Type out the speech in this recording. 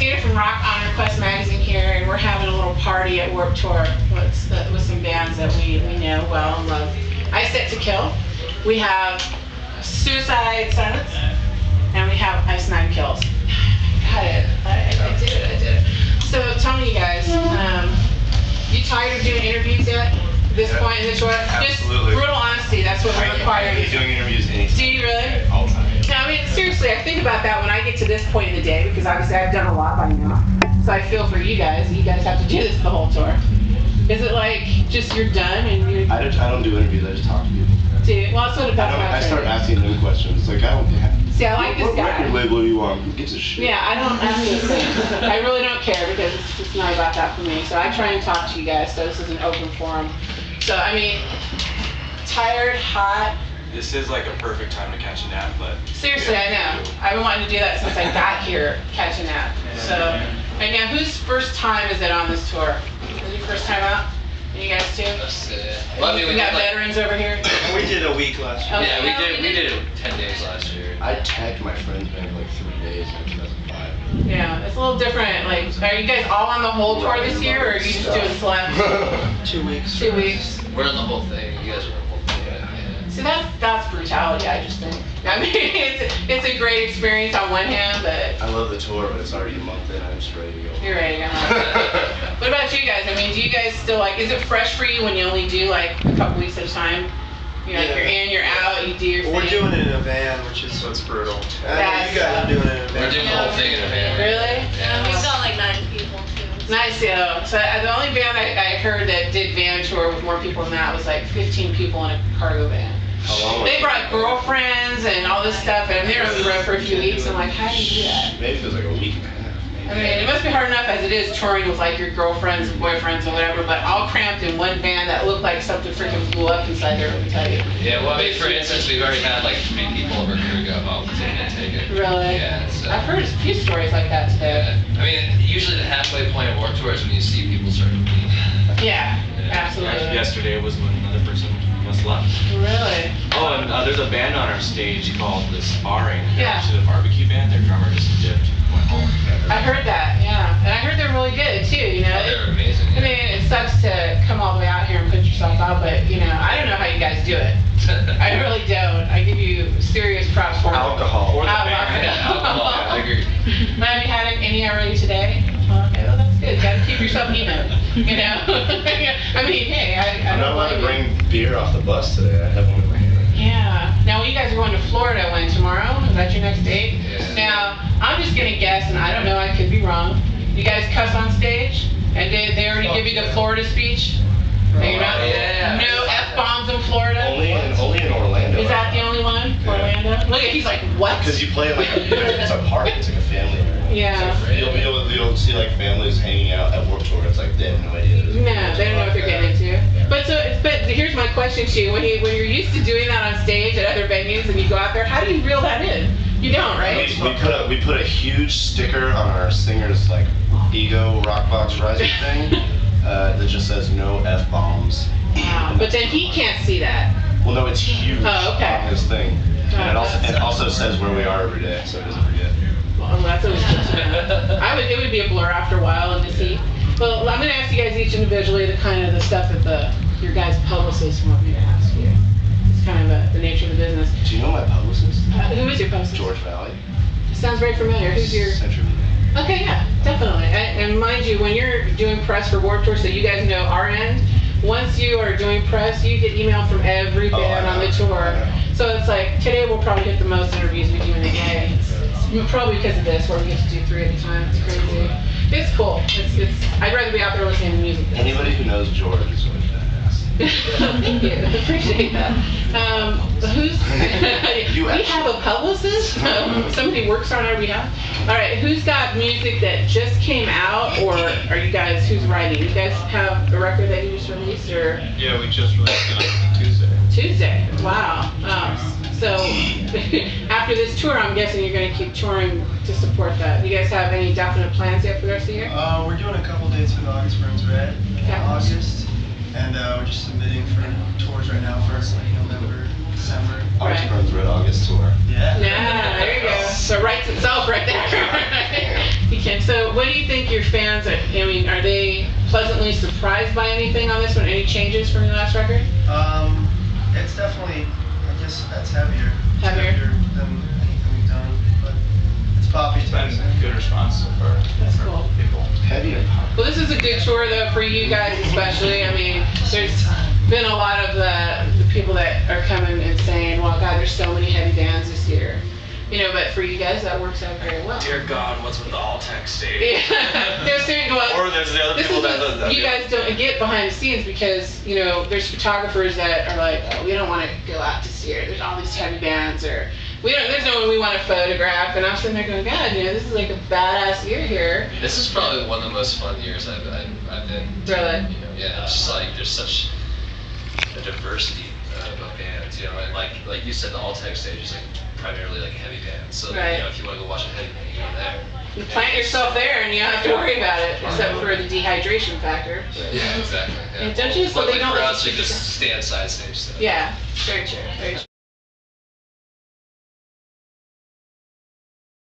Skater from Rock on Request Magazine here, and we're having a little party at Warped Tour with some bands that we know well and love. Ice Set to Kill, we have Suicide Silence, and we have Ice Nine Kills. Got it. I did it. So tell me, you guys, you tired of doing interviews yet? At this point in the tour? Absolutely. Just brutal honesty, that's what we require. You're doing interviews anytime. Do you really? All the time. No, I mean, seriously, I think about that when I get to this point in the day, because obviously I've done a lot by now. So I feel for you guys. You guys have to do this the whole tour. Is it like, just you're done and you're... I don't do interviews, I just talk to people. Well, that's what about I start asking them questions. Like, I don't... See, I like this guy. What record label do you want? Who gives a shit? Yeah, I don't ask those things. I really don't care because it's not about that for me. So I try and talk to you guys, so this is an open forum. So, I mean, tired, hot. This is like a perfect time to catch a nap, but... Seriously, I know. I've been wanting to do that since I got here, catch a nap. So, right now, whose first time is it on this tour? Is it your first time out? You guys too? Well, I mean, we got veterans over here. We did a week last year. Yeah, we did it 10 days last year. I tagged my friend's band like 3 days in 2005. Yeah, it's a little different. Like, are you guys all on the whole tour this year, or are you just doing select? 2 weeks. 2 weeks. We're on the whole thing. You guys are on the whole thing. Yeah. See, that's brutality, I just think. I mean, it's a great experience on one hand, but... I love the tour, but it's already a month in, I'm just ready to go. You're ready to go. What about you guys? I mean, do you guys still like, is it fresh for you when you only do like a couple weeks at a time? You know, you're in, you're out, you do your thing. We're doing it in a van, which is what's brutal. You guys are doing it in a van. We're doing the whole thing in a van. Really? Yeah, we've got like 9 people too. Nice, yeah. So the only band I heard that did van tour with more people than that was like 15 people in a cargo van. They brought girlfriends and all this stuff, and they were on the road for a few weeks. I'm like, how do you do that? Maybe it was like a week and a half. I mean, it must be hard enough as it is touring with like your girlfriends and boyfriends or whatever, but all cramped in one van that looked like something freaking blew up inside there, let me tell you. Yeah, well, I mean, for instance, we've already had like 3 people of our crew go home because they didn't take it. Really? Yeah. So, I've heard a few stories like that today. yeah. I mean, usually the halfway point of Warped Tour is when you see people start to leave. Yeah, absolutely. Yesterday was when another person was left. Really? Oh, and there's a band on our stage called The Sparring. Yeah. Actually, the barbecue band. Their drummer just dipped, went home. I heard that, yeah. And I heard they're really good too, you know. Oh, they're amazing. I mean, it sucks to come all the way out here and put yourself out, but you know, I don't know how you guys do it. I really don't. I give you serious props for it. Alcohol. Or the Alcohol. band. Alcohol, I agree. But have you had any already today? Okay, well that's good. You gotta keep yourself even, you know. I mean, hey, I I'm don't not allowed to blame you. bring beer off the bus today. I have one in my hand. Yeah. Now, you guys are going to Florida when tomorrow? Is that your next date? Yeah. Now, I'm just gonna guess, and I don't know, I could be wrong. You guys cuss on stage, and they already give you the Florida speech. No, you're not. Yeah. No f-bombs in Florida. Only in Orlando. Is that the only one? Yeah. Orlando. Look at, he's like, what? Because you play like it's a park. It's like a family area. Yeah. You'll see like families hanging out at Warped Tour. It's like they have no idea. No, they don't know what they're getting into. But here's my question to you: when you're used to doing that on stage at other venues, and you go out there, how do you reel that in? You don't, right? We put a huge sticker on our singer's like ego rock box rising thing that just says no f-bombs. Wow. But then he can't see that. Well, no, it's huge on his thing, and it also says where we are every day, so he doesn't forget. Well, that's always good to know. It would be a blur after a while in this heat. Well, I'm going to ask you guys each individually the kind of the stuff that your guys' publicists want me to ask you. It's kind of the nature of the business. Do you know my publicist? Who is your publicist? George Valley. Sounds very familiar. Who's your... Century. Okay, yeah, definitely. And mind you, when you're doing press for Warped Tour, so you guys know our end, once you are doing press, you get email from every band on the tour. So it's like, today we'll probably get the most interviews we do in a day. It's probably because of this, where we get to do 3 at a time. It's crazy. It's cool. I'd rather be out there listening to music. Anybody who knows George is really badass. Thank you. I appreciate that. We have a publicist. Somebody works on our behalf. All right. Who's got music that just came out, or are you guys who's writing? You guys have a record that you just released, or? Yeah, we just released it on Tuesday. Tuesday. Wow. So after this tour, I'm guessing you're going to keep touring to support that. Do you guys have any definite plans yet for the rest of the year? We're doing a couple dates with August Burns Red in August, and we're just submitting for tours right now for like November, December. August Burns Red August tour. Yeah. Yeah, there you go. So it writes itself right there. You can. So your fans, I mean, are they pleasantly surprised by anything on this one? Any changes from your last record? It's definitely, I guess that's heavier. It's Heavier? than anything we've done, but it's poppy It's too. been so- a good response so far. That's from cool. People. Heavy and pop. Well, this is a good tour though for you guys especially. I mean, there's been a lot of the people that are coming and saying, well, God, there's so many heavy bands this year. You know, but for you guys, that works out very well. Dear God, what's with the all tech stage? Yeah. No, seriously, well, Or there's the other this people is that what you guys don't get behind the scenes because, you know, there's photographers that are like, oh, we don't want to go out this year. There's all these heavy bands or there's no one we want to photograph. And I'm sitting there going, God, you know, this is like a badass year here. This is probably one of the most fun years I've been. Really? You know, yeah, it's just like there's such a diversity of bands, you know, and like you said, the all tech stage is like primarily like heavy bands. So Right. you know, if you want to go watch a heavy band, you go there. You plant yourself there and you don't have to worry about it, except for the dehydration factor. But- Yeah, exactly. Yeah. Yeah, don't you- so But they like don't for let us, you we keep just stay on side stage. So. Yeah, very true, very true.